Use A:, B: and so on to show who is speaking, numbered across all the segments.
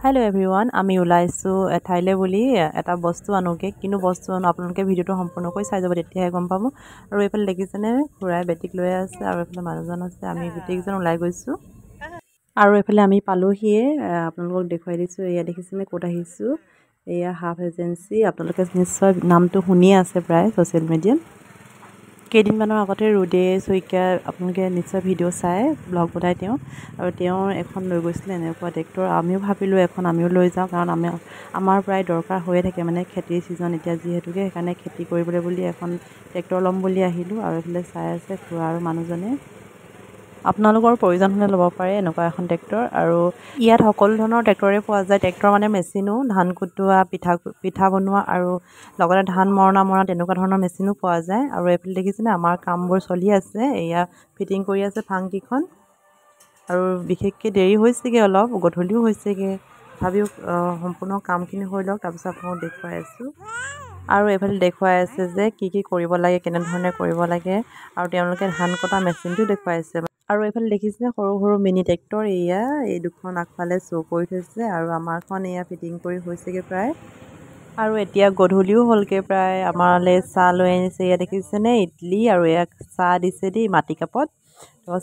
A: hello everyone आमी ओलाइছো এঠাইলে বুলি এটা বস্তু আনোগে কিন্তু বস্তু আনো আপোনালোকে ভিডিওটো সম্পূৰ্ণকৈ চাই যাব তেতিয়াহে গম পাব আৰু এইফালে দেখিছেনে খুৰাই বেটিক লৈ আছে আৰু এইফালে মানুহজন আছে আমি গোটেইজন ওলাই গৈছো আৰু এইফালে আমি পালোহিয়ে আপোনালোকক দেখুৱাই দিছো এয়া দেখিছেনে ক'ত আহিছো এয়া হাফ এজেন্সি আপোনালোকে নিশ্চয় নামটো শুনিয়ে আছে প্ৰায় সোশ্যাল মিডিয়াত কেইদিনমানৰ আগতে ৰুদে সৈকা আপোনালোকে নিশ্চয় ভিডিও চাই ব্লগ বনাই তেওঁ আৰু তেওঁ এখন লৈ গৈছিল এনেকুৱা ট্ৰেক্টৰ আমিও ভাবিলোঁ এখন আমিও লৈ যাওঁ কাৰণ আমাৰ প্ৰায় দৰকাৰ হৈয়ে থাকে মানে খেতিৰ ছিজন এতিয়া যিহেতুকে সেইকাৰণে খেতি কৰিবলৈ বুলি এখন ট্ৰেক্টৰ ল'ম বুলি আহিলোঁ আৰু এইফালে চাই আছে খুৰা আৰু মানুহজনে আপোনালোকৰ প্ৰয়োজন হ'লে ল'ব পাৰে এনেকুৱা এখন ট্ৰেক্টৰ আৰু ইয়াত সকলো ধৰণৰ ট্ৰেক্টৰে পোৱা যায় ট্ৰেক্টৰ মানে মেচিনো ধান কুটোৱা পিঠা বনোৱা আৰু লগতে ধান মৰণা তেনেকুৱা ধৰণৰ মেচিনো পোৱা যায় আৰু এইফালে দেখিছেনে আমাৰ কামবোৰ চলি আছে এয়া ফিটিং কৰি আছে ফাংকিখন আৰু বিশেষকৈ দেৰি হৈছেগে অলপ গধূলিও হৈছেগে তথাপিও সম্পূৰ্ণ কামখিনি হৈ লওক তাৰপিছত আপোনাক দেখুৱাই আছোঁ আৰু এইফালে দেখুৱাই আছে যে কি কৰিব লাগে কেনেধৰণে কৰিব লাগে আৰু তেওঁলোকে ধান কটা মেচিনটো দেখুৱাই আছে আৰু এইফালে দেখিছেনে সৰু সৰু মিনি ট্ৰেক্টৰ এয়া এই দুখন আগফালে শ্ব' কৰি থৈছে আৰু আমাৰখন এয়া ফিটিং কৰি হৈছেগে প্ৰায় আৰু এতিয়া গধূলিও হ'লগে প্ৰায় আমাৰলৈ চাহ লৈ আনিছে এয়া দেখিছেনে ইডলি আৰু এয়া চাহ দিছে দেই মাটি কাপত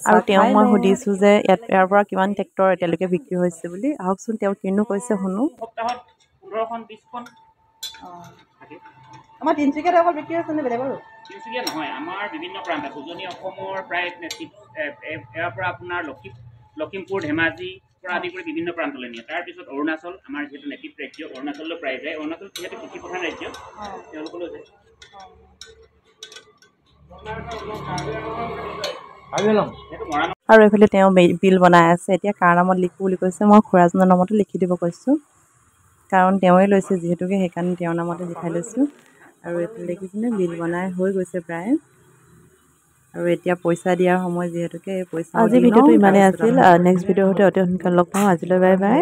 A: আৰু তেওঁ মই সুধিছোঁ যে ইয়াৰ পৰা কিমান ট্ৰেক্টৰ এতিয়ালৈকে বিক্ৰী হৈছে বুলি আহকচোন তেওঁ কিনো কৈছে শুনো
B: সপ্তাহত 15খন 20খন
A: আমাৰ তিনিচুকীয়াত অকল বিক্ৰী হৈছে নে বেলেগৰো
B: তিনিচুকীয়া নহয় আমাৰ বিভিন্ন প্ৰান্তত উজনি অসমৰ প্ৰায় ইয়াৰ পৰা আপোনাৰ লখিমপুৰ ধেমাজি পৰা আদি কৰি বিভিন্ন প্ৰান্তলৈ নিয়ে তাৰপিছত অৰুণাচল আমাৰ যিহেতু নেটিভ ৰাজ্য অৰুণাচললৈ প্ৰায় যায় অৰুণাচল যিহেতু কৃষি প্ৰধান ৰাজ্য তেওঁলোকলৈ যায়
A: আৰু এইফালে তেওঁ বিল বনাই আছে এতিয়া কাৰ নামত লিখোঁ বুলি কৈছে মই খুৰাজনৰ নামতে লিখি দিব কৈছোঁ কাৰণ তেওঁৱে লৈছে যিহেতুকে সেইকাৰণে তেওঁৰ নামতে লিখাই লৈছোঁ আৰু এইফালে দেখিছেনে বিল বনাই হৈ গৈছে প্ৰায় আৰু এতিয়া পইচা দিয়াৰ সময় যিহেতুকে এই পইচা আজি ভিডিঅ'টো ইমানেই আছিল নেক্সট ভিডিঅ' হতে অতি সোনকালে লগ পাম আজিলৈ বাই বাই